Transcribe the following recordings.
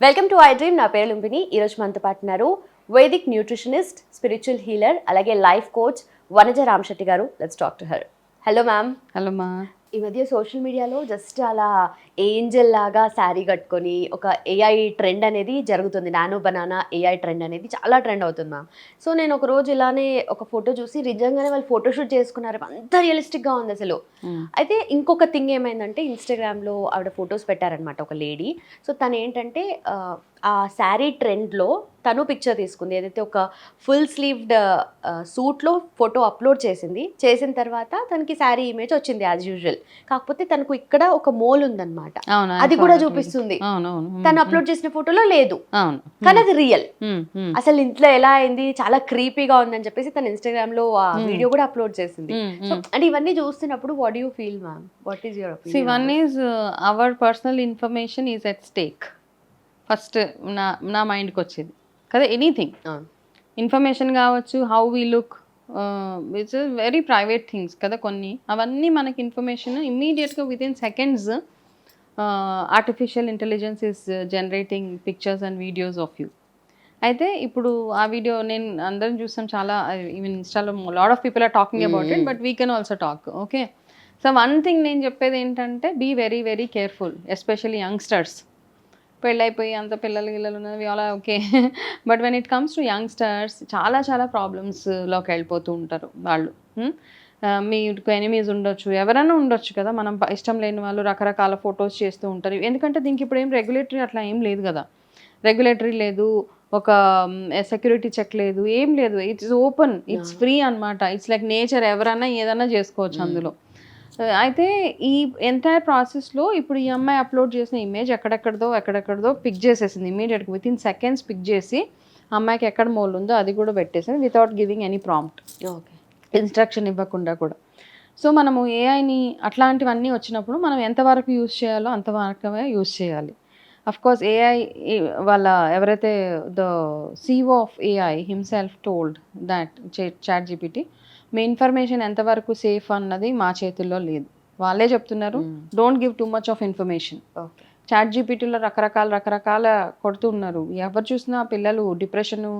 Welcome to I dream. నా పేరు లుంబిని. ఈరోజు మనతో పాటు ఉన్నారు వేదిక్ న్యూట్రిషనిస్ట్, స్పిరిచువల్ హీలర్, అలాగే లైఫ్ కోచ్ వనజ రామశెట్టి గారు. Let's talk to her. Hello ma'am. Hello మా. ఈ మధ్య సోషల్ మీడియాలో జస్ట్ అలా ఏంజల్ లాగా శారీ కట్టుకొని ఒక ఏఐ ట్రెండ్ అనేది జరుగుతుంది. నానో బనానా ఏఐ ట్రెండ్ అనేది చాలా ట్రెండ్ అవుతుంది మ్యామ్. సో నేను ఒక రోజు ఇలానే ఒక ఫోటో చూసి నిజంగానే వాళ్ళు ఫోటోషూట్ చేసుకున్నారు. అంత రియలిస్టిక్గా ఉంది అసలు. అయితే ఇంకొక థింగ్ ఏమైందంటే, ఇన్స్టాగ్రామ్లో ఆవిడ ఫొటోస్ పెట్టారనమాట ఒక లేడీ. సో తను ఏంటంటే ఆ శారీ ట్రెండ్లో తను పిక్చర్ తీసుకుంది. ఏదైతే ఒక ఫుల్ స్లీవ్డ్ సూట్లో ఫోటో అప్లోడ్ చేసింది. చేసిన తర్వాత తనకి శారీ ఇమేజ్ వచ్చింది యాజ్ యూజువల్. కాకపోతే తనకు ఇక్కడ ఒక మోల్ ఉందన్నమాట, అది కూడా చూపిస్తుంది. తను అప్లోడ్ చేసిన ఫోటోలో లేదు, కానీ అది రియల్. అసలు ఇంట్లో ఎలా అయింది, చాలా క్రీపీగా ఉందని చెప్పేసి తను ఇన్స్టాగ్రామ్ లో ఆ వీడియో కూడా అప్లోడ్ చేసింది. సో అంటే ఇవన్నీ చూస్తున్నప్పుడు what do you feel ma'am? What is your opinion? One is our personal information is at stake. First నా మైండ్కి వచ్చేది కదా, ఎనీథింగ్ ఇన్ఫర్మేషన్ కావచ్చు, how we look, it's very private things కదా కొన్ని. అవన్నీ మనకి ఇన్ఫర్మేషన్ ఇమ్మీడియట్గా with in seconds artificial intelligence is generating pictures and videos of you. అయితే ఇప్పుడు ఆ వీడియో నేను అందరం చూస్తాం, చాలా ఈవెన్ ఇన్స్టాలో lot of people are talking about it, but we can also talk. Okay, so one thing నేను చెప్పేది ఏంటంటే, be very very careful, especially youngsters. పెళ్ళైపోయి అంత పిల్లలు ఉన్నవి అలా okay, but when it comes to youngsters చాలా చాలా ప్రాబ్లమ్స్లోకి వెళ్ళిపోతూ ఉంటారు వాళ్ళు. మీకు ఎనిమీస్ ఉండొచ్చు, ఎవరైనా ఉండొచ్చు కదా, మనం ఇష్టం లేని వాళ్ళు రకరకాల ఫొటోస్ చేస్తూ ఉంటారు. ఎందుకంటే దీనికి ఇప్పుడు ఏం రెగ్యులేటరీ అట్లా ఏం లేదు కదా, రెగ్యులేటరీ లేదు, ఒక సెక్యూరిటీ చెక్ లేదు, ఏం లేదు. ఇట్స్ ఓపెన్, ఇట్స్ ఫ్రీ అనమాట. ఇట్స్ లైక్ నేచర్, ఎవరైనా ఏదైనా చేసుకోవచ్చు అందులో. అయితే ఈ ఎంటైర్ ప్రాసెస్లో ఇప్పుడు ఈ అమ్మాయి అప్లోడ్ చేసిన ఇమేజ్ ఎక్కడెక్కడదో పిక్ చేసేసింది ఇమీడియట్గా, విత్ ఇన్ సెకండ్స్ పిక్ చేసి అమ్మాయికి ఎక్కడ మోల్ ఉందో అది కూడా పెట్టేసింది, without giving any prompt. Okay, instruction ఇవ్వకుండా కూడా. సో మనము ఏఐని అట్లాంటివన్నీ వచ్చినప్పుడు మనం ఎంతవరకు యూజ్ చేయాలో అంతవరకే యూజ్ చేయాలి. అఫ్కోర్స్ ఏఐ వాళ్ళ ఎవరైతే the CEO of AI himself told that chat GPT, మీ ఇన్ఫర్మేషన్ ఎంతవరకు సేఫ్ అన్నది మా చేతుల్లో లేదు. వాళ్ళే చెప్తున్నారు, don't give too much of information. Chat జీపీటీలో రకరకాల కొడుతున్నారు. ఎవరు చూసినా పిల్లలు డిప్రెషను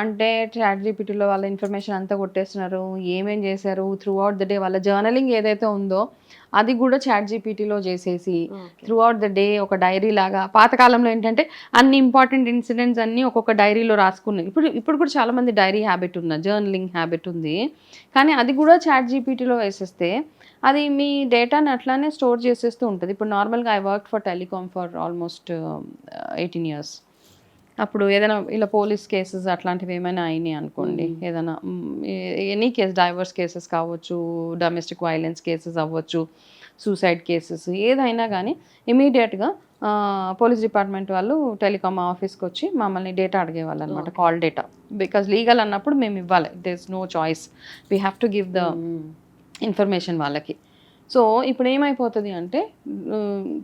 అంటే చాట్ జీపీటీలో వాళ్ళ ఇన్ఫర్మేషన్ అంతా కొట్టేస్తున్నారు. ఏమేం చేశారు త్రూ అవుట్ ద డే, వాళ్ళ జర్నలింగ్ ఏదైతే ఉందో అది కూడా చాట్ జీపీటీలో చేసేసి త్రూ అవుట్ ద డే ఒక డైరీ లాగా. పాతకాలంలో ఏంటంటే అన్ని ఇంపార్టెంట్ ఇన్సిడెంట్స్ అన్నీ ఒక్కొక్క డైరీలో రాసుకున్నాయి. ఇప్పుడు కూడా చాలామంది డైరీ హ్యాబిట్ ఉంది, జర్నలింగ్ హ్యాబిట్ ఉంది. కానీ అది కూడా చాట్ జీపీటీలో వేసేస్తే అది మీ డేటాని అట్లానే స్టోర్ చేసేస్తూ ఉంటుంది. ఇప్పుడు నార్మల్గా I work for telecom for almost 18 years. అప్పుడు ఏదైనా ఇలా పోలీస్ కేసెస్ అట్లాంటివి ఏమైనా అయినాయి అనుకోండి, ఏదైనా ఎనీ కేసు, డైవర్స్ కేసెస్ కావచ్చు, డొమెస్టిక్ వైలెన్స్ కేసెస్ అవ్వచ్చు, సూసైడ్ కేసెస్, ఏదైనా కానీ ఇమీడియట్గా పోలీస్ డిపార్ట్మెంట్ వాళ్ళు టెలికామ్ ఆఫీస్కి వచ్చి మమ్మల్ని డేటా అడిగేవాళ్ళు అనమాట, కాల్ డేటా. బికాజ్ లీగల్ అన్నప్పుడు మేము ఇవ్వాలి, there is no choice, we have to give the information వాళ్ళకి. సో ఇప్పుడు ఏమైపోతుంది అంటే,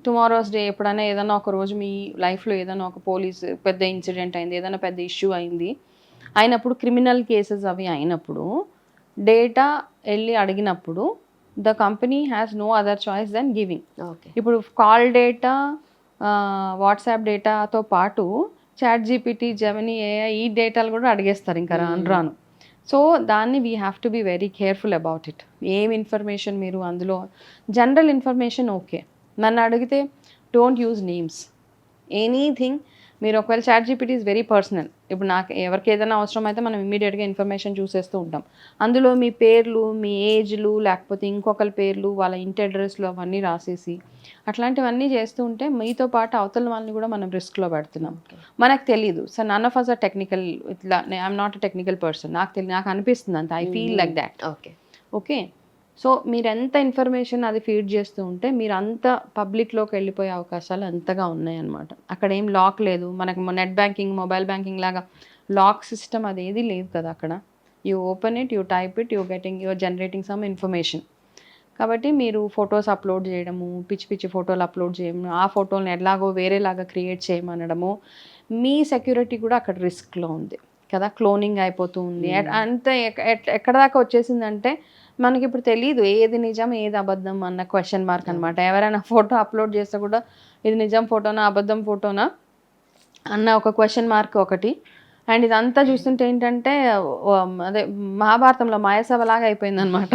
టుమారోస్ డే ఎప్పుడైనా ఏదైనా ఒక రోజు మీ లైఫ్లో ఏదైనా ఒక పోలీస్ పెద్ద ఇన్సిడెంట్ అయింది, ఏదైనా పెద్ద ఇష్యూ అయినప్పుడు క్రిమినల్ కేసెస్ అవి అయినప్పుడు డేటా వెళ్ళి అడిగినప్పుడు the company has no other choice than giving. ఇప్పుడు కాల్ డేటా, వాట్సాప్ డేటాతో పాటు చాట్ జీపీటీ, జెమినీ, ఏఐ ఈ డేటాలు కూడా అడిగేస్తారు ఇంకా రాను. సో దాన్ని we have to be very careful about it. ఏం ఇన్ఫర్మేషన్ మీరు అందులో, జనరల్ ఇన్ఫర్మేషన్ ఓకే, నన్ను అడిగితే డోంట్ యూజ్ నేమ్స్, ఎనీథింగ్. మీరు ఒకవేళ ChatGPT is very personal. ఇప్పుడు నాకు ఎవరికి ఏదైనా అవసరం అయితే మనం ఇమీడియట్గా ఇన్ఫర్మేషన్ చూసేస్తూ ఉంటాం. అందులో మీ పేర్లు, మీ ఏజ్లు, లేకపోతే ఇంకొకరి పేర్లు, వాళ్ళ ఇంటి అడ్రస్లు అవన్నీ రాసేసి అట్లాంటివన్నీ చేస్తూ ఉంటే మీతో పాటు అవతల వాళ్ళని కూడా మనం రిస్క్లో పెడుతున్నాం. మనకు తెలీదు. So none of us are technical, ఇట్లా I'm not a technical person, నాకు అనిపిస్తుంది అంత, I feel like that. Okay, so మీరు ఎంత ఇన్ఫర్మేషన్ అది ఫీడ్ చేస్తూ ఉంటే మీరు అంత పబ్లిక్లోకి వెళ్ళిపోయే అవకాశాలు అంతగా ఉన్నాయన్నమాట. అక్కడ ఏం లాక్ లేదు, మనకు నెట్ బ్యాంకింగ్, మొబైల్ బ్యాంకింగ్ లాగా లాక్ సిస్టమ్ అది ఏది లేదు కదా అక్కడ. You open it, you type it, you're generating some information. కాబట్టి మీరు ఫొటోస్ అప్లోడ్ చేయడము, పిచ్చి ఫోటోలు అప్లోడ్ చేయడము, ఆ ఫోటోలను ఎలాగో వేరేలాగా క్రియేట్ చేయమనడము, మీ సెక్యూరిటీ కూడా అక్కడ రిస్క్లో ఉంది కదా. క్లోనింగ్ అయిపోతూ ఉంది. అంత ఎక్కడ దాకా వచ్చేసిందంటే మనకి ఇప్పుడు తెలియదు ఏది నిజం ఏది అబద్ధం అన్న క్వశ్చన్ మార్క్ అనమాట. ఎవరైనా ఫోటో అప్లోడ్ చేస్తే కూడా ఇది నిజం ఫోటోనా అబద్ధం ఫోటోనా అన్న ఒక క్వశ్చన్ మార్క్ ఒకటి. అండ్ ఇదంతా చూస్తుంటే ఏంటంటే అదే మహాభారతంలో మాయసభలాగా అయిపోయిందనమాట.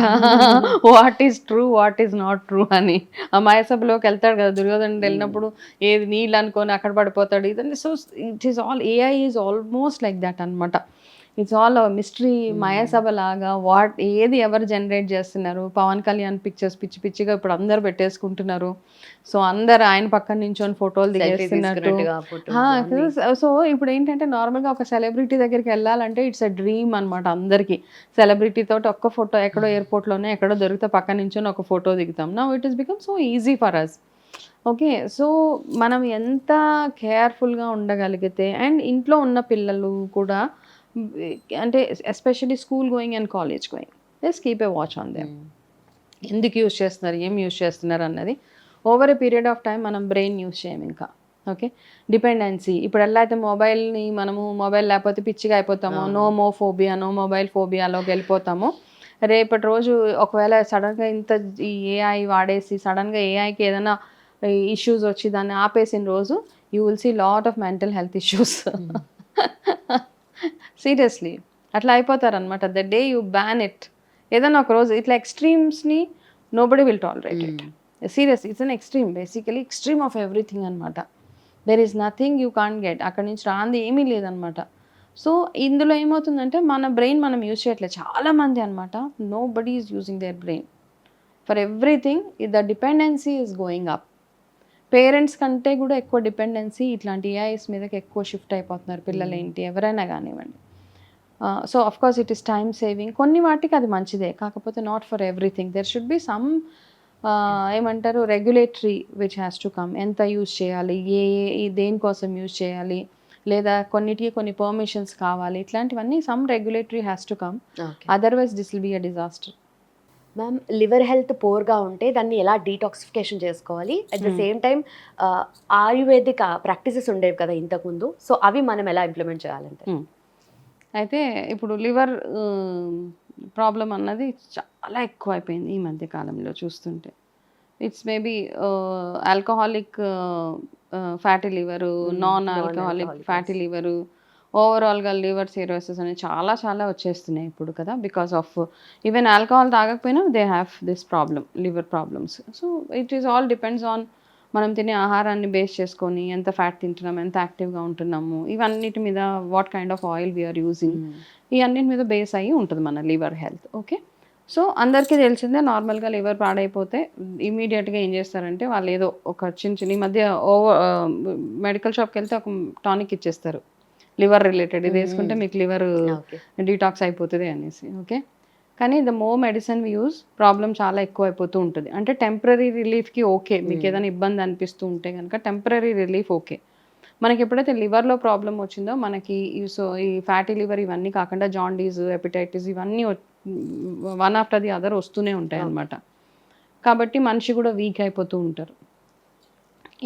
What is true what is not true అని. ఆ మాయసభలోకి వెళ్తాడు కదా దుర్యోధనుడు, వెళ్ళినప్పుడు ఏది నీళ్ళు అనుకొని అక్కడ పడిపోతాడు. ఇదంతా so it is all AI is almost like that అనమాట. ఇట్స్ ఆల్ మిస్టరీ మాయాసభ లాగా. ఏది ఎవరు జనరేట్ చేస్తున్నారు. పవన్ కళ్యాణ్ పిక్చర్స్ పిచ్చి పిచ్చిగా ఇప్పుడు అందరు పెట్టేసుకుంటున్నారు. సో అందరు ఆయన పక్కన నించొని ఫోటోలు దిగేస్తున్నట్టు. సో ఇప్పుడు ఏంటంటే నార్మల్గా ఒక సెలబ్రిటీ దగ్గరికి వెళ్ళాలంటే ఇట్స్ అ డ్రీమ్ అనమాట అందరికి. సెలబ్రిటీ తోటి ఒక్క ఫోటో ఎక్కడో ఎయిర్పోర్ట్లోనే ఎక్కడో దొరికితే పక్కన నించొని ఒక ఫోటో దిగుతాం. Now it is become so easy for us. Okay, so మనం ఎంత కేర్ఫుల్గా ఉండగలిగితే, అండ్ ఇంట్లో ఉన్న పిల్లలు కూడా అంటే especially school going and college going, just keep a watch on them. ఎందుకు యూజ్ చేస్తున్నారు, ఏం యూజ్ చేస్తున్నారు అన్నది over a period of time మనం బ్రెయిన్ యూజ్ చేయం ఇంకా. Okay, dependency. ఇప్పుడు ఎలా అయితే మొబైల్ని మనము మొబైల్ లేకపోతే పిచ్చిగా అయిపోతామో, నో మొబైల్ ఫోబియాలోకి వెళ్ళిపోతామో, రేపటి రోజు ఒకవేళ సడన్గా ఇంత ఈ ఏఐ వాడేసి సడన్గా ఏఐకి ఏదైనా ఇష్యూస్ వచ్చి దాన్ని ఆపేసిన రోజు you will see lot of mental health issues. Seriously అట్లా అయిపోతారనమాట. The day you ban it, ఏదైనా ఒక రోజు ఇట్లా ఎక్స్ట్రీమ్స్ని nobody will tolerate it. Serious, it's an extreme, basically extreme of everything అనమాట. There is nothing you can't get. అక్కడి నుంచి రాంది ఏమీ లేదనమాట. సో ఇందులో ఏమవుతుందంటే మన బ్రెయిన్ మనం యూజ్ చేయట్లేదు చాలామంది అనమాట. Nobody is using their brain for everything. The dependency is going up. Parents కంటే కూడా ఎక్కువ డిపెండెన్సీ ఇట్లాంటి ఏఐస్ మీదకి ఎక్కువ షిఫ్ట్ అయిపోతున్నారు పిల్లలు ఏంటి ఎవరైనా కానివ్వండి. So of course it is time saving. కొన్ని వాటికి అది మంచిదే, కాకపోతే not for everything. There should be some ఏమంటారు regulatory which has to come. ఎంత యూజ్ చేయాలి, దేనికోసం యూజ్ చేయాలి, లేదా కొన్నిటికి కొన్ని పర్మిషన్స్ కావాలి, ఇట్లాంటివన్నీ some regulatory has to come. Otherwise this will be a disaster. Ma'am, liver health పోర్గా ఉంటే దాన్ని ఎలా డీటాక్సిఫికేషన్ చేసుకోవాలి? At the same time ayurvedic practices ఉండేవి కదా ఇంతకుముందు, సో అవి మనం ఎలా ఇంప్లిమెంట్ చేయాలంటే? అయితే ఇప్పుడు లివర్ ప్రాబ్లం అన్నది చాలా ఎక్కువ అయిపోయింది ఈ మధ్య కాలంలో చూస్తుంటే. It's maybe alcoholic fatty liver, non alcoholic fatty liver, ఓవరాల్గా లివర్ సిరోసిస్ అని చాలా చాలా వచ్చేస్తున్నాయి ఇప్పుడు కదా. బికాస్ ఆఫ్ ఈవెన్ ఆల్కహాల్ తాగకపోయినా they have this problem, liver problems. So it is all depends on మనం తినే ఆహారాన్ని బేస్ చేసుకొని ఎంత ఫ్యాట్ తింటున్నాం, ఎంత యాక్టివ్గా ఉంటున్నాము, ఇవన్నిటి మీద what kind of oil we're using, ఈ అన్నిటి మీద బేస్ అయ్యి ఉంటుంది మన లివర్ హెల్త్. ఓకే, సో అందరికీ తెలిసిందే నార్మల్గా లివర్ పాడైపోతే ఇమీడియట్గా ఏం చేస్తారంటే వాళ్ళు ఏదో ఒక చిన్న ఈ మధ్య మెడికల్ షాప్కి వెళ్తే ఒక టానిక్ ఇచ్చేస్తారు లివర్ రిలేటెడ్, ఇది వేసుకుంటే మీకు లివర్ డీటాక్స్ అయిపోతుంది అనేసి. ఓకే, కానీ the more medicine we use problem చాలా ఎక్కువ అయిపోతూ ఉంటుంది. అంటే టెంపరీ రిలీఫ్కి ఓకే, మీకు ఏదైనా ఇబ్బంది అనిపిస్తూ ఉంటే కనుక టెంపరీ రిలీఫ్ ఓకే. మనకి ఎప్పుడైతే లివర్లో ప్రాబ్లం వచ్చిందో మనకి ఈ ఫ్యాటీ లివర్ ఇవన్నీ కాకుండా జాండీస్, హెపటైటిస్ ఇవన్నీ వన్ ఆఫ్టర్ ది అదర్ వస్తూనే ఉంటాయి అన్నమాట. కాబట్టి మనిషి కూడా వీక్ అయిపోతూ ఉంటారు.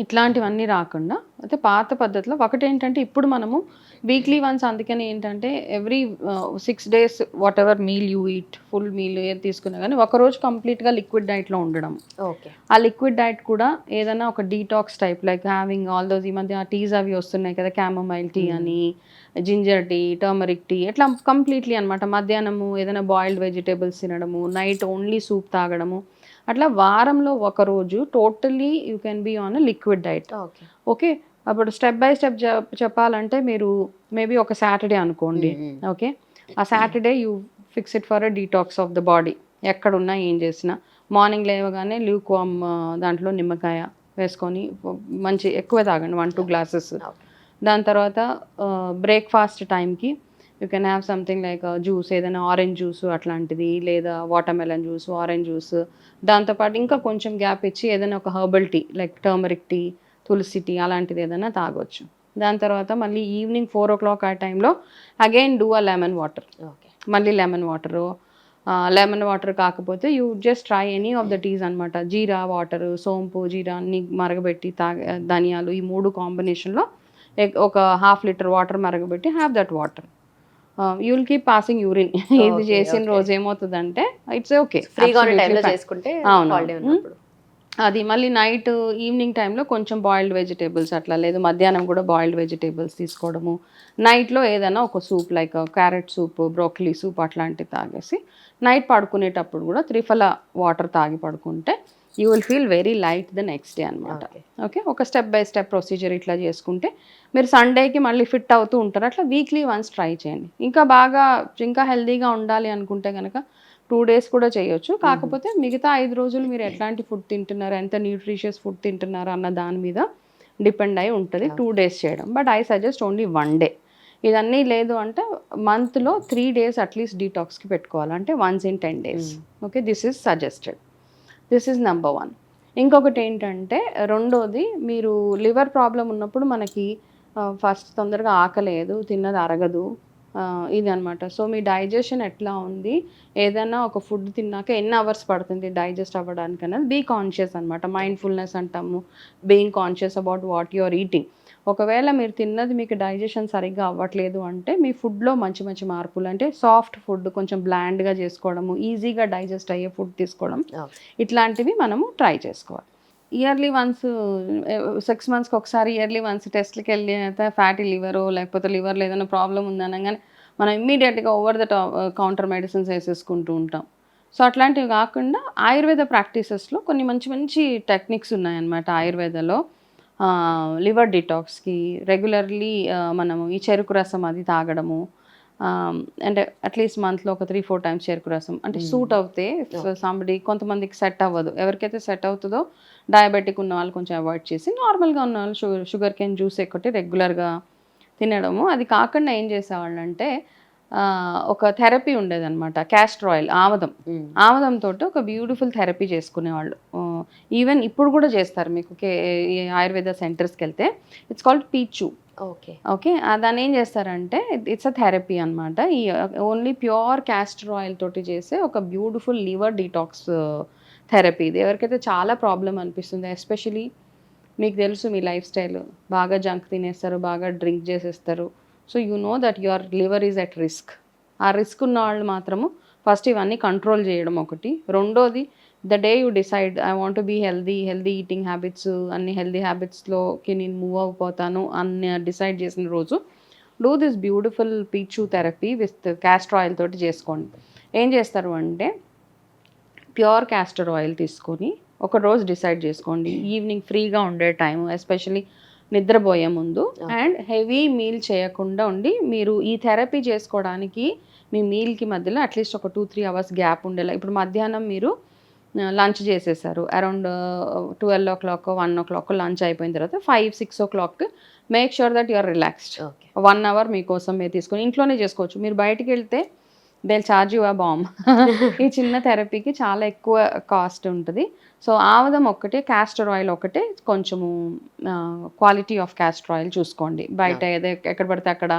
ఇట్లాంటివన్నీ రాకుండా అయితే పాత పద్ధతిలో ఒకటి ఏంటంటే ఇప్పుడు మనము వీక్లీ వన్స్, అందుకని ఏంటంటే every 6 days what ever meal you eat, full meal ఏది తీసుకున్నా కానీ ఒకరోజు కంప్లీట్గా లిక్విడ్ డైట్లో ఉండడం. ఓకే, ఆ లిక్విడ్ డైట్ కూడా ఏదైనా ఒక detox type like having all those, ఈ మధ్య టీస్ అవి వస్తున్నాయి కదా, క్యామమైల్ టీ అని, జింజర్ టీ, టర్మరిక్ టీ, ఇట్లా కంప్లీట్లీ అనమాట. మధ్యాహ్నము ఏదైనా బాయిల్డ్ వెజిటేబుల్స్ తినడము, నైట్ ఓన్లీ సూప్ తాగడము, అట్లా వారంలో ఒకరోజు totally you can be on liquid diet. Okay, అప్పుడు స్టెప్ బై స్టెప్ చెప్పాలంటే మీరు మేబీ ఒక సాటర్డే అనుకోండి. ఓకే, ఆ Saturday you fix it for a detox of the body. ఎక్కడున్నా ఏం చేసినా మార్నింగ్ లేవగానే ల్యూక్ వామ్ దాంట్లో నిమ్మకాయ వేసుకొని మంచి ఎక్కువ తాగండి, 1-2 glasses. దాని తర్వాత బ్రేక్ఫాస్ట్ టైంకి you can have something like juice, ఏదైనా ఆరెంజ్ జ్యూస్ అట్లాంటిది, లేదా వాటర్మెలన్ జ్యూస్, ఆరెంజ్ జ్యూస్. దాంతోపాటు ఇంకా కొంచెం గ్యాప్ ఇచ్చి ఏదైనా ఒక herbal tea like turmeric tea, tulsi tea అలాంటిది ఏదైనా తాగొచ్చు. దాని తర్వాత మళ్ళీ ఈవినింగ్ 4 o'clock ఆ టైంలో again do a lemon water. మళ్ళీ లెమన్ వాటర్ కాకపోతే you just try any of the teas అనమాట. జీరా వాటర్, సోంపు, జీరా అన్ని మరగబెట్టి ధనియాలు, ఈ 3 కాంబినేషన్లో ఒక 1/2 liter వాటర్ మరగబెట్టి have that water. You will keep passing urine. ఇది ఓకే. చేసిన ఓకే. రోజు ఏమవుతుందంటే ఇట్స్ ఓకే. ఫ్రీగా ఉన్న టైంలో చేసుకుంటే అవును. హాలిడే ఉన్నప్పుడు. అది మళ్ళీ నైట్ ఈవినింగ్ టైంలో కొంచెం బాయిల్డ్ వెజిటేబుల్స్ అట్లా, లేదు మధ్యాహ్నం కూడా బాయిల్డ్ వెజిటేబుల్స్ తీసుకోవడము. నైట్లో ఏదైనా ఒక soup like carrot soup, broccoli soup అట్లాంటివి తాగేసి నైట్ పడుకునేటప్పుడు కూడా త్రిఫల వాటర్ తాగి పడుకుంటే you will feel very light the next day అనమాట. ఓకే. ఓకే, ఒక స్టెప్ బై స్టెప్ ప్రొసీజర్ ఇట్లా చేసుకుంటే మీరు సండేకి మళ్ళీ ఫిట్ అవుతూ ఉంటారు. అట్లా వీక్లీ వన్స్ ట్రై చేయండి. ఇంకా హెల్తీగా ఉండాలి అనుకుంటే కనుక 2 డేస్ కూడా చేయొచ్చు. కాకపోతే మిగతా 5 రోజులు మీరు ఎట్లాంటి ఫుడ్ తింటున్నారు, ఎంత న్యూట్రిషియస్ ఫుడ్ తింటున్నారు అన్న దాని మీద డిపెండ్ అయి ఉంటుంది 2 డేస్ చేయడం. But I suggest only 1 day. ఇదన్నీ లేదు అంటే మంత్లో 3 డేస్ అట్లీస్ట్ డీటాక్స్కి పెట్టుకోవాలి, అంటే once in 10 days. Okay, this is suggested. This is number 1. ఇంకొకటి ఏంటంటే రెండోది, మీరు లివర్ ప్రాబ్లం ఉన్నప్పుడు మనకి ఫస్ట్ తొందరగా ఆకలేదు, తిన్నది అరగదు, ఇది అనమాట. సో మీ డైజెషన్ ఎట్లా ఉంది, ఏదైనా ఒక ఫుడ్ తిన్నాక ఎన్ని అవర్స్ పడుతుంది డైజెస్ట్ అవ్వడానికి అనేది బీ కాన్షియస్ అనమాట. మైండ్ఫుల్నెస్ అంటాము, being conscious about what you are eating. ఒకవేళ మీరు తిన్నది మీకు డైజెషన్ సరిగ్గా అవ్వట్లేదు అంటే మీ ఫుడ్లో మంచి మంచి మార్పులు, అంటే సాఫ్ట్ ఫుడ్ కొంచెం బ్లాండ్గా చేసుకోవడము, ఈజీగా డైజెస్ట్ అయ్యే ఫుడ్ తీసుకోవడం, ఇట్లాంటివి మనము ట్రై చేసుకోవాలి. ఇయర్లీ వన్స్ 6 మంత్స్కి ఒకసారి ఇయర్లీ వన్స్ టెస్ట్లకి వెళ్ళి అయితే ఫ్యాటీ లివరో లేకపోతే లివర్లో ఏదైనా ప్రాబ్లం ఉందనగానే మనం ఇమ్మీడియట్గా ఓవర్ ద కౌంటర్ మెడిసిన్స్ వేసేసుకుంటూ ఉంటాం. సో అట్లాంటివి కాకుండా ఆయుర్వేద ప్రాక్టీసెస్లో కొన్ని మంచి మంచి టెక్నిక్స్ ఉన్నాయన్నమాట. ఆయుర్వేదలో లివర్ డిటాక్స్కి రెగ్యులర్లీ మనము ఈ చెరుకు రసం అది తాగడము, అంటే అట్లీస్ట్ మంత్లో ఒక 3-4 టైమ్స్ చెరుకు రసం అంటే సూట్ అవుతే సంబడి. కొంతమందికి సెట్ అవ్వదు, ఎవరికైతే సెట్ అవుతుందో డయాబెటిక్ ఉన్న వాళ్ళు కొంచెం అవాయిడ్ చేసి, నార్మల్గా ఉన్న వాళ్ళు షుగర్ కేన్ జ్యూస్ ఒకటి రెగ్యులర్గా తినడము. అది కాకుండా ఏం చేసేవాళ్ళంటే ఒక థెరపీ ఉండేదన్నమాట, క్యాస్టర్ ఆయిల్, ఆముదంతో ఒక బ్యూటిఫుల్ థెరపీ చేసుకునేవాళ్ళు. ఈవెన్ ఇప్పుడు కూడా చేస్తారు, మీకు ఈ ఆయుర్వేద సెంటర్స్కి వెళ్తే. ఇట్స్ కాల్డ్ పీచు. ఓకే. ఓకే, దాన్ని ఏం చేస్తారంటే ఇట్స్ అ థెరపీ అనమాట. ఈ ఓన్లీ ప్యూర్ క్యాస్టర్ ఆయిల్ తోటి చేసే ఒక బ్యూటిఫుల్ లివర్ డీటాక్స్ థెరపీ. ఇది ఎవరికైతే చాలా ప్రాబ్లం అనిపిస్తుంది, ఎస్పెషలీ మీకు తెలుసు మీ లైఫ్ స్టైల్, బాగా జంక్ తినేస్తారు, బాగా డ్రింక్ చేసేస్తారు. So you know that your liver is at risk. ఆ రిస్క్ ఉన్న వాళ్ళు మాత్రము ఫస్ట్ ఇవన్నీ కంట్రోల్ చేయడం ఒకటి. రెండోది, the day you decide I want to be healthy eating habits, అన్ని హెల్దీ హ్యాబిట్స్లోకి నేను మూవ్ అయిపోతాను అని డిసైడ్ చేసిన రోజు డూ దిస్ బ్యూటిఫుల్ పీచు థెరపీ విత్ క్యాస్టర్ ఆయిల్ తోటి చేసుకోండి. ఏం చేస్తారు అంటే ప్యూర్ క్యాస్టర్ ఆయిల్ తీసుకొని ఒక రోజు డిసైడ్ చేసుకోండి, ఈవినింగ్ ఫ్రీగా ఉండే టైం, ఎస్పెషలీ నిద్రపోయే ముందు, అండ్ హెవీ మీల్ చేయకుండా ఉండి మీరు ఈ థెరపీ చేసుకోవడానికి మీ మీల్కి మధ్యలో అట్లీస్ట్ ఒక 2-3 అవర్స్ గ్యాప్ ఉండేలా. ఇప్పుడు మధ్యాహ్నం మీరు లంచ్ చేసేసారు, అరౌండ్ 12 o'clock 1 o'clock లంచ్ అయిపోయిన తర్వాత 5-6 o'clock make sure that you are relaxed. 1 hour మీకోసం మీరు తీసుకొని ఇంట్లోనే చేసుకోవచ్చు. మీరు బయటికి వెళ్తే they charge you a bomb. ఈ చిన్న థెరపీకి చాలా ఎక్కువ కాస్ట్ ఉంటుంది. సో ఆముదం ఒక్కటే, క్యాస్టర్ ఆయిల్ ఒకటే, కొంచెము క్వాలిటీ ఆఫ్ క్యాస్టర్ ఆయిల్ చూసుకోండి. బయట ఎక్కడ పడితే అక్కడ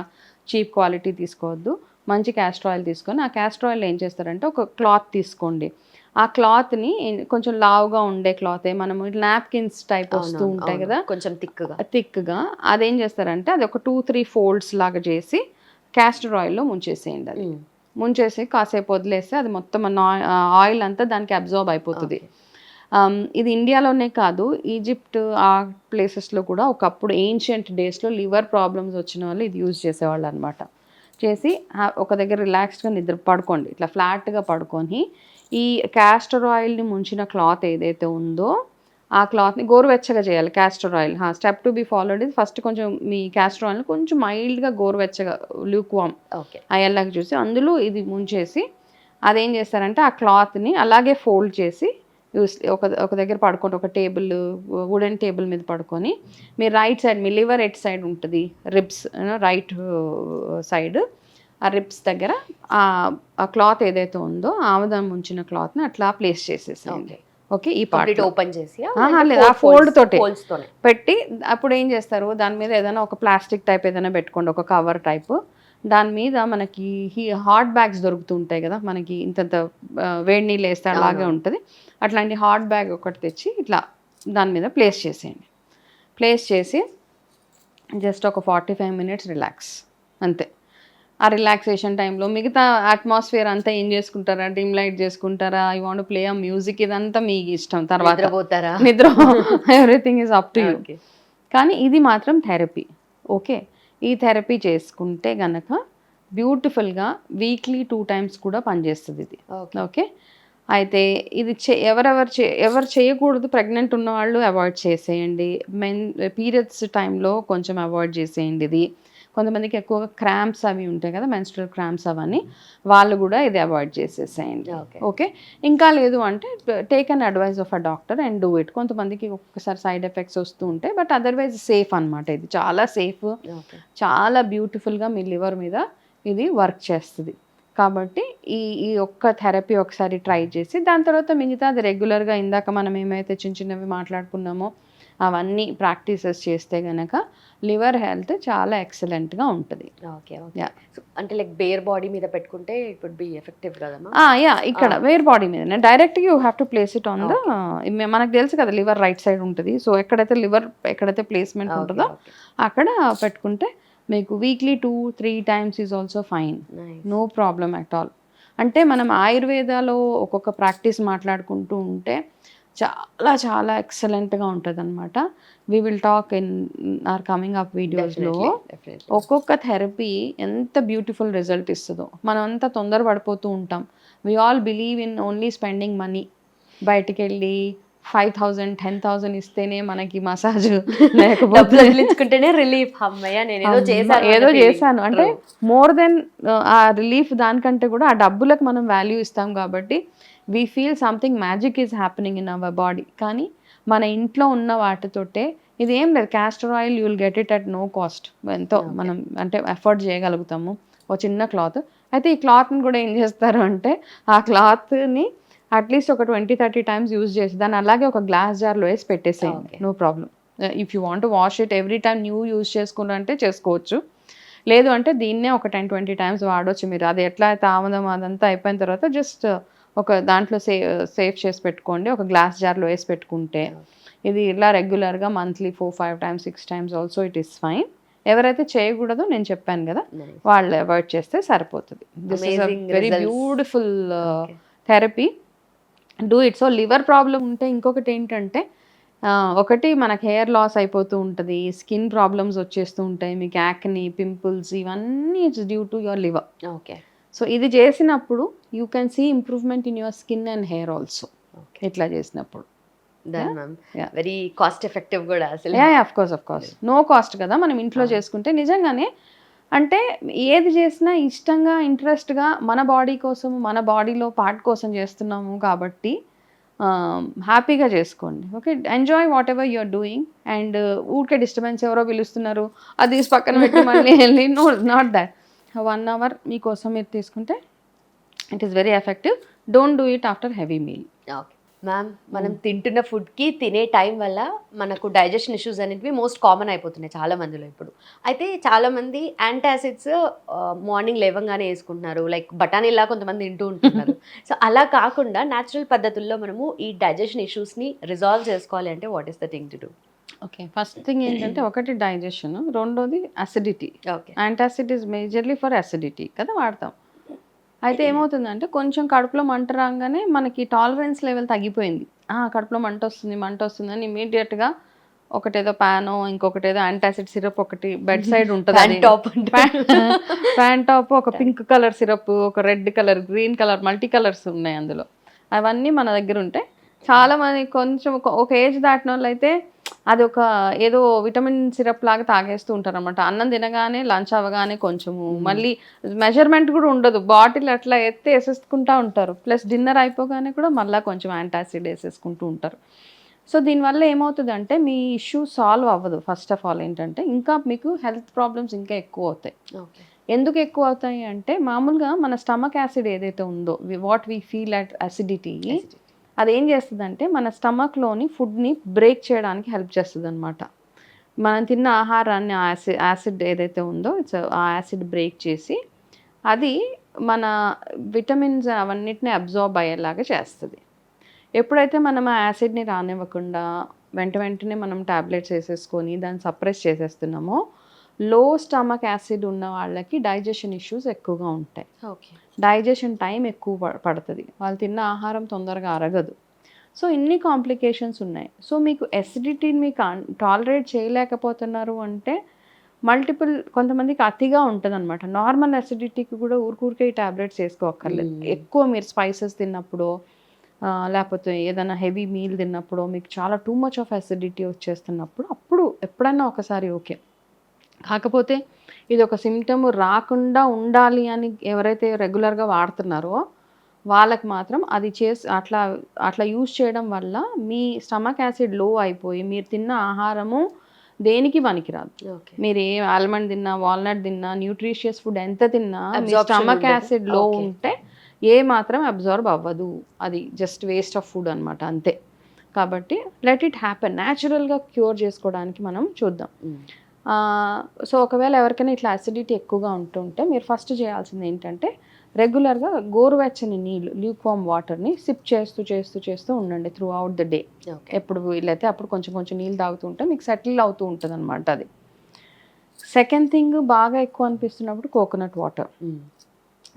చీప్ క్వాలిటీ తీసుకోవద్దు, మంచి క్యాస్టర్ ఆయిల్ తీసుకొని ఆ క్యాస్టర్ ఆయిల్ ఏం చేస్తారంటే ఒక క్లాత్ తీసుకోండి. ఆ క్లాత్ని కొంచెం లావుగా ఉండే క్లాతే, మనము నాప్కిన్స్ టైప్ వస్తూ ఉంటాయి కదా, కొంచెం థిక్గా అదేం చేస్తారంటే అది ఒక 2-3 ఫోల్డ్స్ లాగా చేసి క్యాస్టర్ ఆయిల్లో ముంచేసేయండి. అది ముంచేసి కాసేపు వదిలేస్తే అది మొత్తం ఆయిల్ అంతా దానికి అబ్జార్బ్ అయిపోతుంది. ఇది ఇండియాలోనే కాదు, ఈజిప్ట్ ఆ ప్లేసెస్లో కూడా ఒకప్పుడు ఏన్షియంట్ డేస్లో లివర్ ప్రాబ్లమ్స్ వచ్చిన వాళ్ళు ఇది యూజ్ చేసేవాళ్ళు అనమాట. చేసి ఒక దగ్గర రిలాక్స్డ్గా నిద్ర పడుకోండి, ఇట్లా ఫ్లాట్గా పడుకొని ఈ క్యాస్టర్ ఆయిల్ని ముంచిన క్లాత్ ఏదైతే ఉందో ఆ క్లాత్ని గోరువెచ్చగా చేయాలి. Castor oil step to be followed ఇది, ఫస్ట్ కొంచెం మీ క్యాస్టర్ ఆయిల్ని కొంచెం మైల్డ్గా గోరువెచ్చగా ల్యూక్ వామ్ అయ్యేలాగా చూసి అందులో ఇది ముంచేసి అదేం చేస్తారంటే ఆ క్లాత్ని అలాగే ఫోల్డ్ చేసి ఒక దగ్గర పడుకోండి, ఒక టేబుల్, వుడెన్ టేబుల్ మీద పడుకొని మీ రైట్ సైడ్, మీ లివర్ ఎట్ సైడ్ ఉంటుంది, రిబ్స్ రైట్ సైడ్, ఆ రిబ్స్ దగ్గర ఆ క్లాత్ ఏదైతే ఉందో ఆముదం ఉంచిన క్లాత్ని అట్లా ప్లేస్ చేసేసేయండి. ఓకే, ఈ పార్ట్ ఓపెన్ చేసి లేదు ఆ ఫోల్డ్ తోటి పెట్టి అప్పుడు ఏం చేస్తారు, దాని మీద ఏదైనా ఒక ప్లాస్టిక్ టైప్ ఏదైనా పెట్టుకోండి, ఒక కవర్ టైప్. దాని మీద మనకి హాట్ బ్యాగ్స్ దొరుకుతూ ఉంటాయి కదా, మనకి ఇంతంత వేడి నీళ్ళు వేస్తే అలాగే ఉంటుంది, అట్లాంటి హాట్ బ్యాగ్ ఒకటి తెచ్చి ఇట్లా దాని మీద ప్లేస్ చేసేయండి. ప్లేస్ చేసి జస్ట్ ఒక 45 minutes రిలాక్స్, అంతే. ఆ రిలాక్సేషన్ టైంలో మిగతా అట్మాస్ఫియర్ అంతా ఏం చేసుకుంటారా, డిమ్ లైట్ చేసుకుంటారా, ఐ వాంట్ ప్లే ఆ మ్యూజిక్, ఇదంతా మీ ఇష్టం. తర్వాత నిద్రపోతారా? నిద్ర everything is up to you. Okay. కానీ ఇది మాత్రం థెరపీ. ఓకే, ఈ థెరపీ చేసుకుంటే గనక బ్యూటిఫుల్గా వీక్లీ 2 టైమ్స్ కూడా పనిచేస్తుంది ఇది. ఓకే. ఓకే, అయితే ఇది ఎవరు చేయకూడదు, ప్రెగ్నెంట్ ఉన్నవాళ్ళు అవాయిడ్ చేసేయండి. పీరియడ్స్ టైంలో కొంచెం అవాయిడ్ చేసేయండి ఇది. కొంతమందికి ఎక్కువగా క్రాంప్స్ అవి ఉంటాయి కదా, మెన్స్ట్రల్ క్రాంప్స్ అవన్నీ, వాళ్ళు కూడా ఇది అవాయిడ్ చేసేసేయండి. ఓకే. ఓకే, ఇంకా లేదు అంటే take an advice of a doctor and do it. కొంతమందికి ఒక్కసారి సైడ్ ఎఫెక్ట్స్ వస్తూ ఉంటాయి, బట్ అదర్వైజ్ సేఫ్ అనమాట. ఇది చాలా సేఫ్, ఓకే. చాలా బ్యూటిఫుల్గా మీ లివర్ మీద ఇది వర్క్ చేస్తుంది. కాబట్టి ఈ ఈ ఒక్క థెరపీ ఒకసారి ట్రై చేసి దాని తర్వాత మిగతా అది రెగ్యులర్గా ఇందాక మనం ఏమైతే చిన్న చిన్నవి మాట్లాడుకున్నామో అవన్నీ ప్రాక్టీసెస్ చేస్తే గనక లివర్ హెల్త్ చాలా ఎక్సలెంట్గా ఉంటుంది. ఓకే. ఓకే. సో అంటే లైక్ బేర్ బాడీ మీద పెట్టుకుంటే ఇట్ వుడ్ బి ఎఫెక్టివ్ కదమ్మా? యా, ఇక్కడ వేర్ బాడీ మీద డైరెక్ట్గా you have to place it on the, మనకు తెలుసు కదా లివర్ రైట్ సైడ్ ఉంటుంది. సో ఎక్కడైతే ప్లేస్మెంట్ ఉంటుందో అక్కడ పెట్టుకుంటే మీకు weekly 2-3 times is also fine, no problem at all. అంటే మనం ఆయుర్వేదాలో ఒక్కొక్క ప్రాక్టీస్ మాట్లాడుకుంటూ ఉంటే చాలా చాలా ఎక్సలెంట్గా ఉంటుంది అనమాట. We will talk in our coming up వీడియోస్లో. ఒక్కొక్క థెరపీ ఎంత బ్యూటిఫుల్ రిజల్ట్ ఇస్తుందో. మనం అంతా తొందర పడిపోతూ ఉంటాం. We all believe in only spending money. బయటికి వెళ్ళి 5,000 10,000 ఇస్తేనే మనకి మసాజ్, లేకపోతే రిలీఫ్. అమ్మయ్య నేను ఏదో చేశాను అంటే మోర్ దెన్ ఆ రిలీఫ్, దానికంటే కూడా ఆ డబ్బులకు మనం వాల్యూ ఇస్తాం. కాబట్టి we feel something magic is happening in our body. కానీ మన ఇంట్లో ఉన్న వాటితోటే ఇది ఏం లేదు. Castor oil you will get it at no cost. ఎంతో మనం అంటే ఎఫర్ట్ చేయగలుగుతాము. ఒక చిన్న క్లాత్. అయితే ఈ క్లాత్ని కూడా ఏం చేస్తారు అంటే ఆ క్లాత్ని అట్లీస్ట్ ఒక 20-30 టైమ్స్ యూజ్ చేసి దాన్ని అలాగే ఒక గ్లాస్ జార్లో వేసి పెట్టేసేయండి, no problem. If you want wash it every time new use చేసుకున్నంటే చేసుకోవచ్చు. లేదు అంటే దీన్నే ఒక 10-20 టైమ్స్ వాడవచ్చు మీరు. అది ఎట్లా అయితే ఆముదం అదంతా అయిపోయిన తర్వాత జస్ట్ ఒక దాంట్లో సేవ్ చేసి పెట్టుకోండి, ఒక గ్లాస్ జార్లో వేసి పెట్టుకుంటే. ఇది ఇలా రెగ్యులర్గా monthly 4-5 times 6 times also it is fine. ఎవరైతే చేయకూడదో నేను చెప్పాను కదా, వాళ్ళు అవాయిడ్ చేస్తే సరిపోతుంది. This is a very beautiful therapy, do it. So liver problem ఉంటే ఇంకొకటి ఏంటంటే ఒకటి మనకు హెయిర్ లాస్ అయిపోతూ ఉంటుంది, స్కిన్ ప్రాబ్లమ్స్ వచ్చేస్తూ ఉంటాయి, మీకు యాక్ని, పింపుల్స్, ఇవన్నీ it's due to your liver. Okay. So ఇది చేసినప్పుడు you can see improvement in your skin and hair also. ఇట్లా చేసినప్పుడు వెరీ కాస్ట్ ఎఫెక్టివ్ కూడా అసలు. ఆఫ్ కోర్స్ నో కాస్ట్ కదా, మనం ఇంట్లో చేసుకుంటే. నిజంగానే అంటే ఏది చేసినా ఇష్టంగా, ఇంట్రెస్ట్గా, మన బాడీ కోసం, మన బాడీలో పార్ట్ కోసం చేస్తున్నాము కాబట్టి హ్యాపీగా చేసుకోండి. Okay, enjoy whatever you're doing. And ఊరికే డిస్టర్బెన్స్, ఎవరో పిలుస్తున్నారు అది పక్కన పెట్టి మళ్ళీ వెళ్ళి, నో, నాట్ దాట్. 1 hour మీకోసం మీరు తీసుకుంటే it is very effective. Don't do it after heavy meal. Okay ma'am, మనం తింటున్న ఫుడ్కి తినే టైం వల్ల మనకు డైజెషన్ ఇష్యూస్ అనేవి మోస్ట్ కామన్ అయిపోతున్నాయి చాలా మందిలో ఇప్పుడు. అయితే చాలామంది యాంటాసిడ్స్ మార్నింగ్ లేవంగానే వేసుకుంటున్నారు, లైక్ బఠానీలా కొంతమంది తింటూ ఉంటున్నారు. సో అలా కాకుండా న్యాచురల్ పద్ధతుల్లో మనము ఈ డైజెషన్ ఇష్యూస్ని రిజాల్వ్ చేసుకోవాలి అంటే what is the thing to do? Okay, first thing ఏంటంటే ఒకటి డైజెషన్, రెండోది acidity. Okay, antacid is majorly for acidity కదా వాడతాం. అయితే ఏమవుతుందంటే కొంచెం కడుపులో మంట రాగానే మనకి టాలరెన్స్ లెవెల్ తగ్గిపోయింది. కడుపులో మంట వస్తుంది అని ఇమీడియట్గా ఒకటేదో ప్యానో, ఇంకొకటేదో యాంటాసిడ్ సిరప్ ఒకటి బెడ్ సైడ్ ఉంటుంది. ప్యాన్ టాప్, ఒక పింక్ కలర్ సిరప్, ఒక red colour, green colour, multi colours ఉన్నాయి అందులో. అవన్నీ మన దగ్గర ఉంటాయి. చాలా మంది కొంచెం ఒక ఏజ్ దాటిన వాళ్ళు అయితే అది ఒక ఏదో విటమిన్ సిరప్ లాగా తాగేస్తూ ఉంటారు అనమాట. అన్నం తినగానే, లంచ్ అవ్వగానే కొంచెము, మళ్ళీ మెజర్మెంట్ కూడా ఉండదు, బాటిల్ అట్లా ఎత్తే వేసేసుకుంటూ ఉంటారు. ప్లస్ డిన్నర్ అయిపోగానే కూడా మళ్ళీ కొంచెం యాంటాసిడ్ వేసేసుకుంటూ ఉంటారు. సో దీనివల్ల ఏమవుతుందంటే మీ ఇష్యూ సాల్వ్ అవ్వదు. ఫస్ట్ ఆఫ్ ఆల్ ఏంటంటే ఇంకా మీకు హెల్త్ ప్రాబ్లమ్స్ ఇంకా ఎక్కువ అవుతాయి. ఎందుకు ఎక్కువ అవుతాయి అంటే మామూలుగా మన స్టమక్ యాసిడ్ ఏదైతే ఉందో, what we feel at acidity, అదేం చేస్తుందంటే మన స్టమక్లోని ఫుడ్ని బ్రేక్ చేయడానికి హెల్ప్ చేస్తుంది అనమాట. మనం తిన్న ఆహారాన్ని యాసిడ్ ఏదైతే ఉందో ఆ యాసిడ్ బ్రేక్ చేసి అది మన విటమిన్స్ అవన్నిటిని అబ్జార్బ్ అయ్యేలాగా చేస్తుంది. ఎప్పుడైతే మనం ఆ యాసిడ్ని రానివ్వకుండా వెంటనే మనం ట్యాబ్లెట్స్ వేసేసుకొని దాన్ని సప్రెస్ చేసేస్తున్నామో లో స్టమక్ యాసిడ్ ఉన్న వాళ్ళకి డైజెషన్ ఇష్యూస్ ఎక్కువగా ఉంటాయి. ఓకే. డైజెషన్ టైం ఎక్కువ పడుతుంది, వాళ్ళు తిన్న ఆహారం తొందరగా అరగదు. సో ఇన్ని కాంప్లికేషన్స్ ఉన్నాయి. సో మీకు ఎసిడిటీని మీకు టాలరేట్ చేయలేకపోతున్నారు అంటే కొంతమందికి అతిగా ఉంటుంది అనమాట. నార్మల్ అసిడిటీకి కూడా ఊరికే ఈ టాబ్లెట్స్ వేసుకోక్కర్లేదు. ఎక్కువ మీరు స్పైసెస్ తిన్నప్పుడు లేకపోతే ఏదైనా హెవీ మీల్ తిన్నప్పుడు మీకు చాలా టూ మచ్ ఆఫ్ అసిడిటీ వచ్చేస్తున్నప్పుడు అప్పుడు ఎప్పుడైనా ఒకసారి ఓకే. కాకపోతే ఇది ఒక సిమ్టమ్ రాకుండా ఉండాలి అని ఎవరైతే రెగ్యులర్గా వాడుతున్నారో వాళ్ళకి మాత్రం అది అట్లా యూజ్ చేయడం వల్ల మీ స్టమక్ యాసిడ్ లో అయిపోయి మీరు తిన్న ఆహారము దేనికి పనికిరాదు. మీరు ఏ ఆల్మండ్ తిన్నా, వాల్నట్ తిన్నా, న్యూట్రిషియస్ ఫుడ్ ఎంత తిన్నా మీ స్టమక్ యాసిడ్ లో ఉంటే ఏ మాత్రం అబ్జార్బ్ అవ్వదు. అది జస్ట్ వేస్ట్ ఆఫ్ ఫుడ్ అనమాట, అంతే. కాబట్టి లెట్ ఇట్ హ్యాపెన్. న్యాచురల్గా క్యూర్ చేసుకోవడానికి మనం చూద్దాం. సో ఒకవేళ ఎవరికైనా ఇట్లా అసిడిటీ ఎక్కువగా ఉంటుంటే మీరు ఫస్ట్ చేయాల్సింది ఏంటంటే రెగ్యులర్గా గోరువెచ్చని నీళ్ళు, ల్యూక్వామ్ వాటర్ని సిప్ చేస్తూ ఉండండి త్రూ అవుట్ ద డే. ఎప్పుడు వీలైతే అప్పుడు కొంచెం కొంచెం నీళ్ళు తాగుతూ ఉంటే మీకు సెటిల్ అవుతూ ఉంటుంది అనమాట అది. సెకండ్ థింగ్, బాగా ఎక్కువ అనిపిస్తున్నప్పుడు కోకోనట్ వాటర్,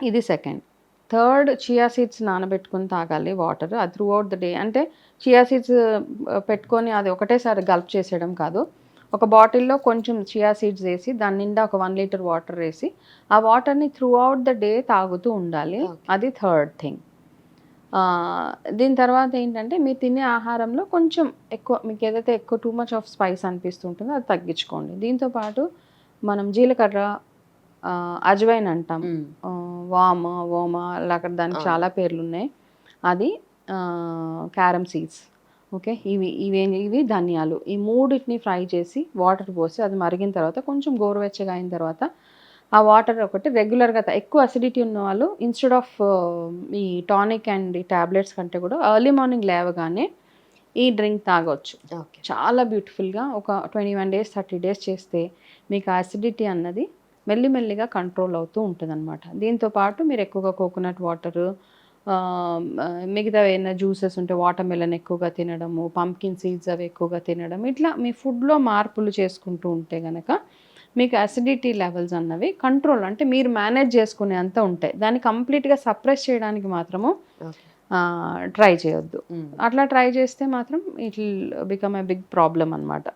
ఇది సెకండ్. థర్డ్, చియా సీడ్స్ నానబెట్టుకొని తాగాలి వాటర్, అది త్రూ అవుట్ ద డే. అంటే చియా సీడ్స్ పెట్టుకొని అది ఒకటేసారి గల్ప్ చేసేయడం కాదు, ఒక బాటిల్లో కొంచెం చియా సీడ్స్ వేసి దాని నిండా ఒక 1 లీటర్ వాటర్ వేసి ఆ వాటర్ని త్రూ అవుట్ ద డే తాగుతూ ఉండాలి. అది థర్డ్ థింగ్. దీని తర్వాత ఏంటంటే మీరు తినే ఆహారంలో కొంచెం ఎక్కువ, మీకు ఏదైతే ఎక్కువ టూ మచ్ ఆఫ్ స్పైస్ అనిపిస్తుంటుందో అది తగ్గించుకోండి. దీంతోపాటు మనం జీలకర్ర, అజ్వైన్ అంటాం, ఓమ అక్కడ దానికి చాలా పేర్లు ఉన్నాయి, అది క్యారమ్ సీడ్స్, ఓకే, ఇవి ధనియాలు, ఈ మూడింటిని ఫ్రై చేసి వాటర్ పోసి అది మరిగిన తర్వాత కొంచెం గోరువెచ్చగా అయిన తర్వాత ఆ వాటర్ ఒకటి రెగ్యులర్గా ఎక్కువ అసిడిటీ ఉన్న వాళ్ళు ఇన్స్టెడ్ ఆఫ్ ఈ టానిక్ అండ్ ఈ ట్యాబ్లెట్స్ కంటే కూడా ఎర్లీ మార్నింగ్ లేవగానే ఈ డ్రింక్ తాగొచ్చు. చాలా బ్యూటిఫుల్గా ఒక 21 days 30 days చేస్తే మీకు అసిడిటీ అన్నది మెల్లిమెల్లిగా కంట్రోల్ అవుతూ ఉంటుంది అనమాట. దీంతోపాటు మీరు ఎక్కువగా కోకోనట్ వాటరు, మిగతా ఏమైనా జ్యూసెస్ ఉంటే వాటర్ మెలన్ ఎక్కువగా తినడము, పంకిన్ సీడ్స్ అవి ఎక్కువగా తినడం, ఇట్లా మీ ఫుడ్లో మార్పులు చేసుకుంటూ ఉంటే కనుక మీకు అసిడిటీ లెవెల్స్ అన్నవి కంట్రోల్, అంటే మీరు మేనేజ్ చేసుకునే అంత ఉంటాయి. దాన్ని కంప్లీట్గా సప్రెస్ చేయడానికి మాత్రము ట్రై చేయొద్దు. అట్లా ట్రై చేస్తే మాత్రం it will become a big problem అనమాట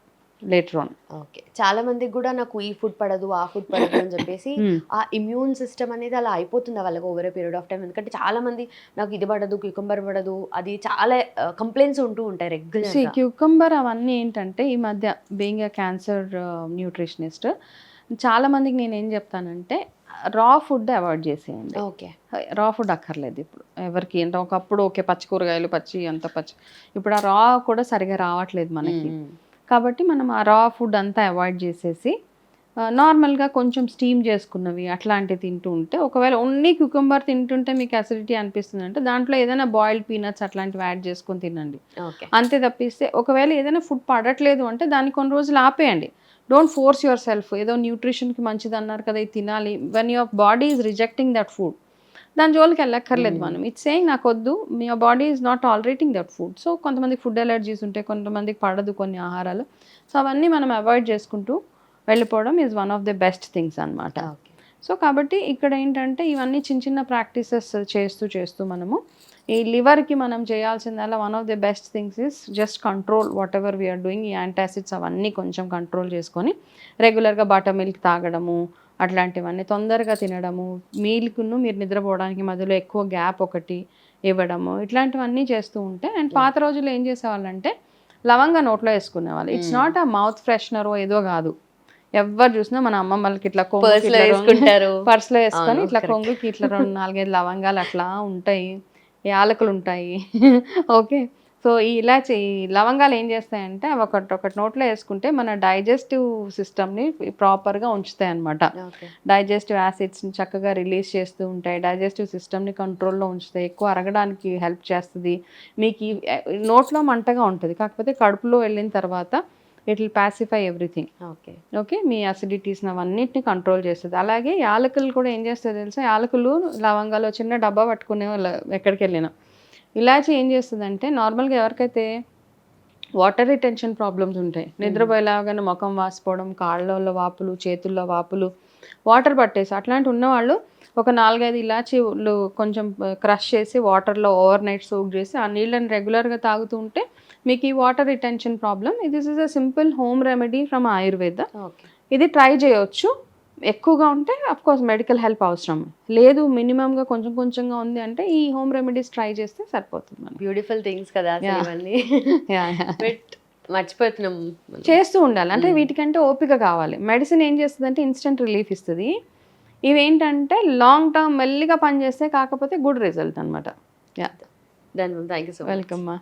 లేటర్ ఆన్. ఓకే. చాలా మందికి కూడా నాకు ఈ ఫుడ్ పడదు, ఆ ఫుడ్ పడదు అని చెప్పేసి ఆ ఇమ్యూన్ సిస్టమ్ అనేది అలా అయిపోతుంది వాళ్ళకి over a period of time. ఎందుకంటే చాలా మంది నాకు ఇది పడదు, క్యూకంబర్ పడదు, అది చాలా కంప్లైంట్స్ ఉంటూ ఉంటాయి రెగ్యులర్. క్యూకంబర్ అవన్నీ ఏంటంటే ఈ మధ్య బీయింగ్ ఎ క్యాన్సర్ న్యూట్రిషనిస్ట్, చాలా మందికి నేను ఏం చెప్తానంటే రా ఫుడ్ అవాయిడ్ చేసేయండి. ఓకే. రా ఫుడ్ అక్కర్లేదు ఇప్పుడు ఎవరికి. అంటే ఒకప్పుడు ఓకే పచ్చి కూరగాయలు అంత పచ్చి, ఇప్పుడు ఆ రా కూడా సరిగా రావట్లేదు మనకి. కాబట్టి మనం ఆ రా ఫుడ్ అంతా అవాయిడ్ చేసేసి నార్మల్గా కొంచెం స్టీమ్ చేసుకున్నవి అట్లాంటివి తింటూ ఉంటే, ఒకవేళ ఓన్లీ క్యూకంబర్ తింటుంటే మీకు అసిడిటీ అనిపిస్తుంది అంటే దాంట్లో ఏదైనా బాయిల్డ్ పీనట్స్ అట్లాంటివి యాడ్ చేసుకొని తినండి, అంతే తప్పిస్తే ఒకవేళ ఏదైనా ఫుడ్ పడట్లేదు అంటే దాన్ని కొన్ని రోజులు ఆపేయండి. డోంట్ ఫోర్స్ యువర్ సెల్ఫ్, ఏదో న్యూట్రిషన్కి మంచిది అన్నారు కదా ఇది తినాలి, when your body is rejecting that food దాని జోలికి వెళ్ళక్కర్లేదు మనం. ఇట్స్ సేయింగ్ నాకు వద్దు, మీ body is not tolerating that food. So కొంతమందికి ఫుడ్ ఎలర్జీస్ ఉంటాయి, కొంతమందికి పడదు కొన్ని ఆహారాలు. సో అవన్నీ మనం అవాయిడ్ చేసుకుంటూ వెళ్ళిపోవడం is one of the best things అనమాట. సో కాబట్టి ఇక్కడ ఏంటంటే ఇవన్నీ చిన్న చిన్న ప్రాక్టీసెస్ చేస్తూ మనము ఈ లివర్కి మనం చేయాల్సిందల్లా one of the best things is just control whatever we're doing. ఈ యాంటాసిడ్స్ అవన్నీ కొంచెం కంట్రోల్ చేసుకొని రెగ్యులర్గా బటర్ మిల్క్ తాగడము, అట్లాంటివన్నీ తొందరగా తినడము, మీల్కును మీరు నిద్రపోవడానికి మధ్యలో ఎక్కువ గ్యాప్ ఒకటి ఇవ్వడము, ఇట్లాంటివన్నీ చేస్తూ ఉంటే. అండ్ పాత రోజుల్లో ఏం చేసేవాళ్ళంటే లవంగా నోట్లో వేసుకునేవాళ్ళు. It's not a mouth freshener ఏదో కాదు, ఎవరు చూసినా మన అమ్మమ్మలకి ఇట్లా పర్స్లో వేసుకొని ఇట్లా కొంగుకి ఇట్లా 2-4-5 లవంగాలు అట్లా ఉంటాయి, యాలకులు ఉంటాయి. ఓకే, సో ఈ ఇలాచి లవంగాలు ఏం చేస్తాయంటే అవి ఒకటి నోట్లో వేసుకుంటే మన డైజెస్టివ్ సిస్టమ్ని ప్రాపర్గా ఉంచుతాయి అన్నమాట. డైజెస్టివ్ యాసిడ్స్ని చక్కగా రిలీజ్ చేస్తూ ఉంటాయి, డైజెస్టివ్ సిస్టమ్ని కంట్రోల్లో ఉంచుతాయి, ఎక్కువ అరగడానికి హెల్ప్ చేస్తుంది. మీకు నోట్లో మంటగా ఉంటుంది, కాకపోతే కడుపులో వెళ్ళిన తర్వాత it will pacify everything. Okay, మీ అసిడిటీస్ని అవన్నిటిని కంట్రోల్ చేస్తుంది. అలాగే యాలకులు కూడా ఏం చేస్తుంది తెలుసా, యాలకులు లవంగాలు చిన్న డబ్బా పట్టుకునే వాళ్ళు ఎక్కడికి వెళ్ళినా. ఇలాచి ఏం చేస్తుంది అంటే నార్మల్గా ఎవరికైతే వాటర్ రిటెన్షన్ ప్రాబ్లమ్స్ ఉంటాయి. నిద్రపోయేలాగానే ముఖం వాసిపోవడం, కాళ్ళల్లో వాపులు, చేతుల్లో వాపులు, వాటర్ పట్టేసి అట్లాంటి ఉన్నవాళ్ళు ఒక 4-5 ఇలాచీలు కొంచెం క్రష్ చేసి వాటర్లో ఓవర్ నైట్ సోక్ చేసి ఆ నీళ్ళని రెగ్యులర్గా తాగుతూ ఉంటే మీకు ఈ water retention problem, this is a simple home remedy from Ayurveda. Okay. ఇది ట్రై చేయొచ్చు. ఎక్కువగా ఉంటే కోర్స్ మెడికల్ హెల్ప్ అవసరం. లేదు మినిమంగా కొంచెం కొంచెంగా ఉంది అంటే ఈ హోమ్ రెమెడీస్ ట్రై చేస్తే సరిపోతుంది మనకి. బ్యూటిఫుల్ థింగ్స్ కదా అసలు Yeah. ఇవన్నీ. Yeah, yeah. బట్ మర్చిపోతున్నాం మనం. చేస్తూ ఉండాలి. అంటే వీటికంటే ఓపిక కావాలి. మెడిసిన్ ఏం చేస్తుందంటే ఇన్స్టెంట్ రిలీఫ్ ఇస్తుంది. ఇవేంటంటే లాంగ్ టర్మ్ మెల్లిగా పనిచేస్తే కాకపోతే గుడ్ రిజల్ట్ అనమాట. Yeah, thank you so much. Welcome మా.